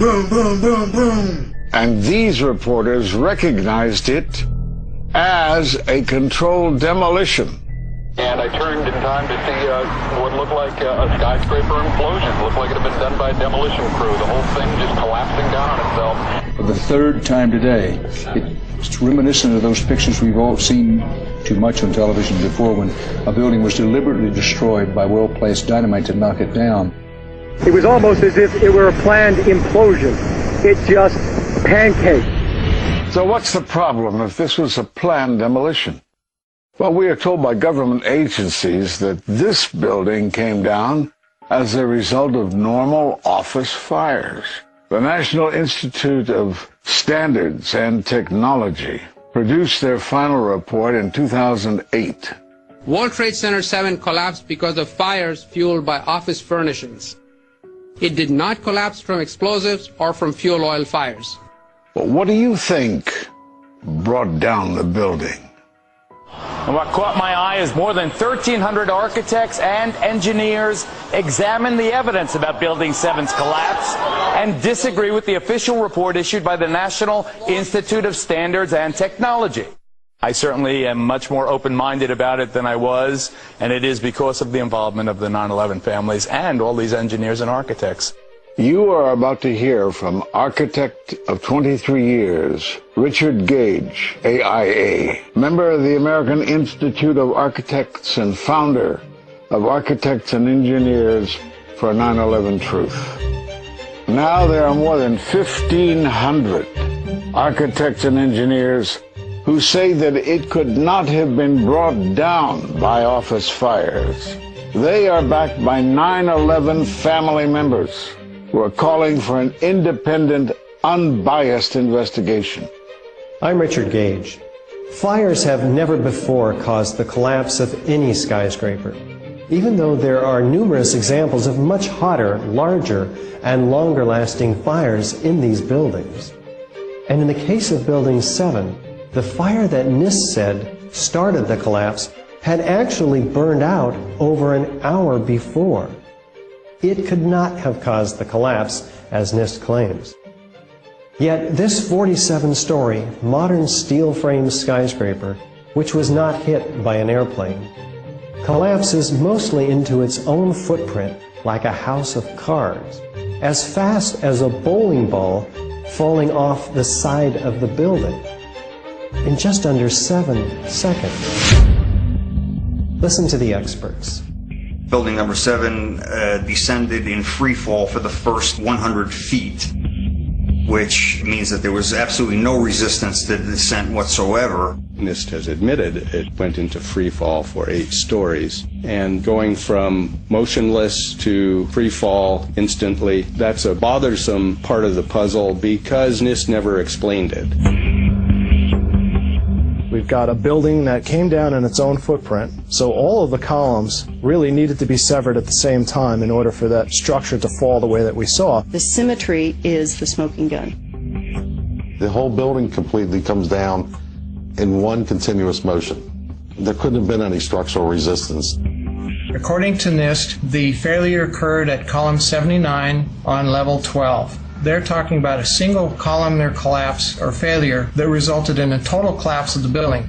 boom, boom, boom, boom. And these reporters recognized it as a controlled demolition. And I turned in time to see what looked like a skyscraper implosion. It looked like it had been done by a demolition crew. The whole thing just collapsing down on itself. For the third time today, it's reminiscent of those pictures we've all seen too much on television before, when a building was deliberately destroyed by well-placed dynamite to knock it down. It was almost as if it were a planned implosion. It just pancaked. So what's the problem if this was a planned demolition? Well, we are told by government agencies that this building came down as a result of normal office fires. The National Institute of Standards and Technology produced their final report in 2008. World Trade Center 7 collapsed because of fires fueled by office furnishings. It did not collapse from explosives or from fuel oil fires. But what do you think brought down the building? And what caught my eye is more than 1,300 architects and engineers examine the evidence about Building 7's collapse and disagree with the official report issued by the National Institute of Standards and Technology. I certainly am much more open-minded about it than I was, and it is because of the involvement of the 9/11 families and all these engineers and architects. You are about to hear from architect of 23 years, Richard Gage, AIA, member of the American Institute of Architects and founder of Architects and Engineers for 9/11 Truth. Now there are more than 1,500 architects and engineers who say that it could not have been brought down by office fires. They are backed by 9/11 family members who are calling for an independent, unbiased investigation. I'm Richard Gage. Fires have never before caused the collapse of any skyscraper, even though there are numerous examples of much hotter, larger, and longer-lasting fires in these buildings. And in the case of Building 7, the fire that NIST said started the collapse had actually burned out over an hour before. It could not have caused the collapse, as NIST claims. Yet this 47-story, modern steel-frame skyscraper, which was not hit by an airplane, collapses mostly into its own footprint like a house of cards, as fast as a bowling ball falling off the side of the building, in just under 7 seconds. Listen to the experts. Building number 7 descended in free fall for the first 100 feet, which means that there was absolutely no resistance to the descent whatsoever. NIST has admitted it went into free fall for 8 stories, and going from motionless to free fall instantly, that's a bothersome part of the puzzle because NIST never explained it. We've got a building that came down in its own footprint, so all of the columns really needed to be severed at the same time in order for that structure to fall the way that we saw. The symmetry is the smoking gun. The whole building completely comes down in one continuous motion. There couldn't have been any structural resistance. According to NIST, the failure occurred at column 79 on level 12. They're talking about a single columnar collapse or failure that resulted in a total collapse of the building.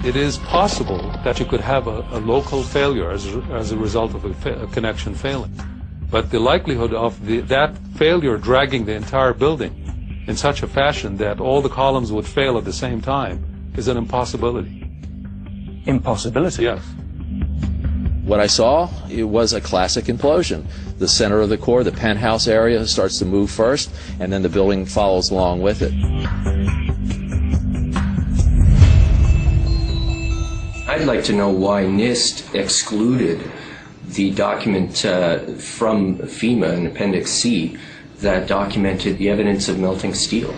It is possible that you could have a local failure as a result of a connection failing. But the likelihood of that failure dragging the entire building in such a fashion that all the columns would fail at the same time is an impossibility. Impossibility? Yes. What I saw, it was a classic implosion. The center of the core, the penthouse area, starts to move first, and then the building follows along with it. I'd like to know why NIST excluded the document from FEMA in Appendix C that documented the evidence of melting steel.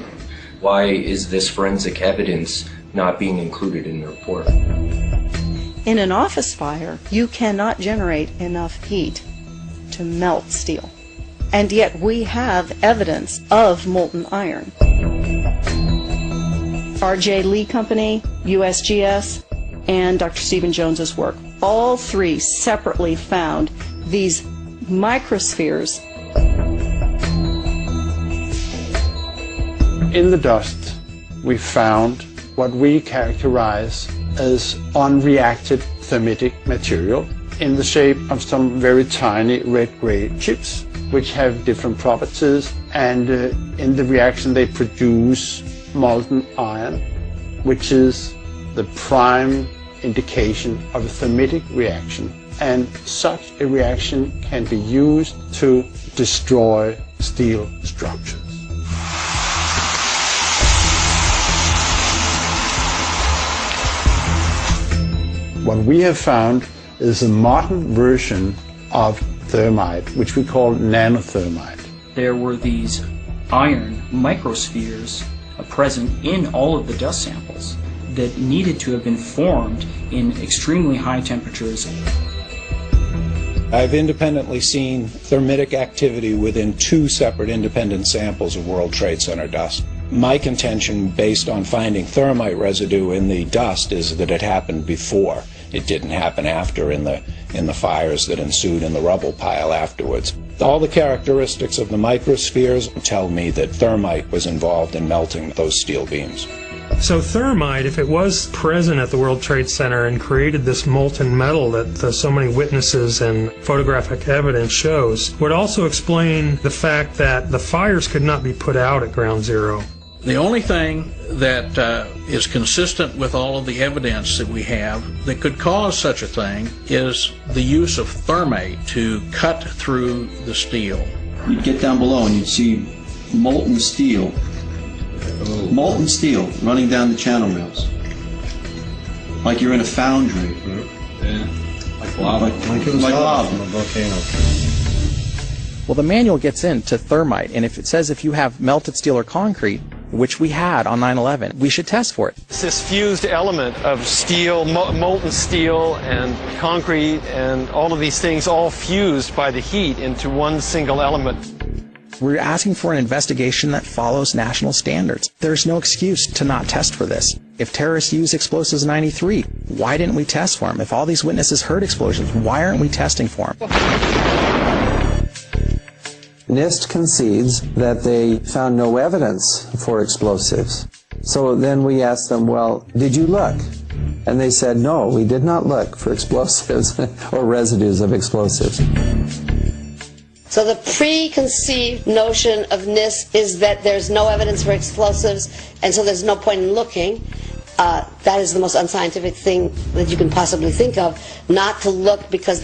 Why is this forensic evidence not being included in the report? In an office fire, you cannot generate enough heat to melt steel. And yet we have evidence of molten iron. R.J. Lee Company, USGS, and Dr. Stephen Jones's work, all three separately found these microspheres In the dust, we found what we characterize as unreacted thermitic material in the shape of some very tiny red-gray chips, which have different properties, and in the reaction they produce molten iron, which is the prime indication of a thermitic reaction. And such a reaction can be used to destroy steel structures. What we have found is a modern version of thermite, which we call nanothermite. There were these iron microspheres present in all of the dust samples that needed to have been formed in extremely high temperatures. I've independently seen thermitic activity within 2 separate independent samples of World Trade Center dust. My contention, based on finding thermite residue in the dust, is that it happened before. It didn't happen after in the fires that ensued in the rubble pile afterwards. All the characteristics of the microspheres tell me that thermite was involved in melting those steel beams. So thermite, if it was present at the World Trade Center and created this molten metal that so many witnesses and photographic evidence shows, would also explain the fact that the fires could not be put out at Ground Zero. The only thing that is consistent with all of the evidence that we have that could cause such a thing is the use of thermite to cut through the steel. You'd get down below and you'd see molten steel. Molten steel running down the channel rails. Like you're in a foundry. Yeah. Like lava. Like lava. From a volcano. Well, the manual gets into thermite, and if it says if you have melted steel or concrete, which we had on 9/11, we should test for it. It's this fused element of steel, molten steel and concrete and all of these things all fused by the heat into one single element. We're asking for an investigation that follows national standards. There's no excuse to not test for this. If terrorists used explosives in '93, why didn't we test for them? If all these witnesses heard explosions, why aren't we testing for them? NIST concedes that they found no evidence for explosives. So then we asked them, well, did you look? And they said, no, we did not look for explosives or residues of explosives. So the preconceived notion of NIST is that there's no evidence for explosives, and so there's no point in looking. That is the most unscientific thing that you can possibly think of, not to look because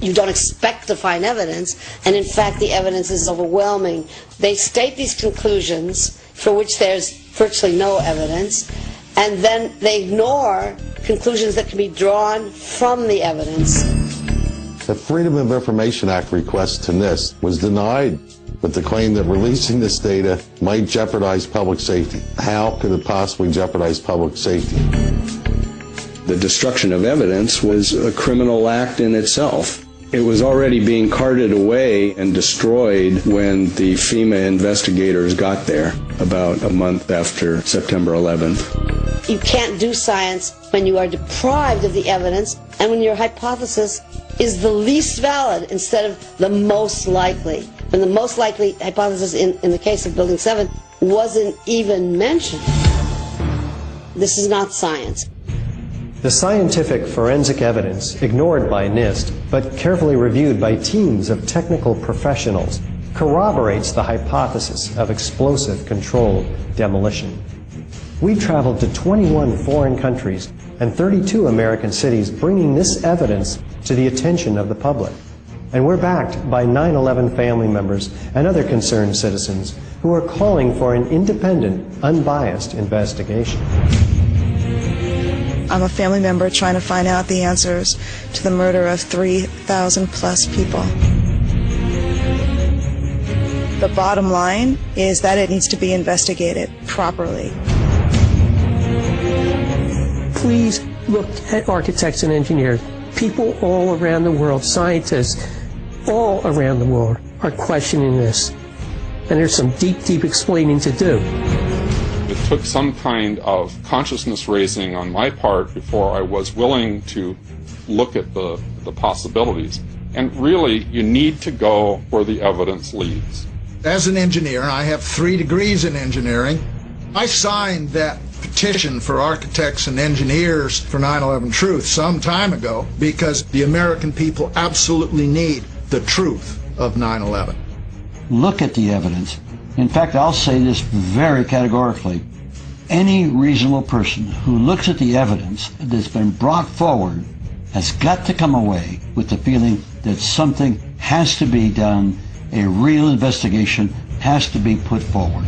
you don't expect to find evidence, and in fact the evidence is overwhelming. They state these conclusions for which there's virtually no evidence, and then they ignore conclusions that can be drawn from the evidence. The Freedom of Information Act request to NIST was denied with the claim that releasing this data might jeopardize public safety. How could it possibly jeopardize public safety? The destruction of evidence was a criminal act in itself. It was already being carted away and destroyed when the FEMA investigators got there about a month after September 11th. You can't do science when you are deprived of the evidence and when your hypothesis is the least valid instead of the most likely. When the most likely hypothesis in the case of Building 7 wasn't even mentioned. This is not science. The scientific forensic evidence, ignored by NIST, but carefully reviewed by teams of technical professionals, corroborates the hypothesis of explosive controlled demolition. We traveled to 21 foreign countries and 32 American cities, bringing this evidence to the attention of the public. And we're backed by 9/11 family members and other concerned citizens who are calling for an independent, unbiased investigation. I'm a family member trying to find out the answers to the murder of 3,000 plus people. The bottom line is that it needs to be investigated properly. Please look at architects and engineers. People all around the world, scientists all around the world are questioning this. And there's some deep, deep explaining to do. It took some kind of consciousness raising on my part before I was willing to look at the possibilities. And really, you need to go where the evidence leads. As an engineer, I have 3 degrees in engineering. I signed that petition for architects and engineers for 9/11 truth some time ago because the American people absolutely need the truth of 9/11. Look at the evidence. In fact, I'll say this very categorically. Any reasonable person who looks at the evidence that's been brought forward has got to come away with the feeling that something has to be done, a real investigation has to be put forward.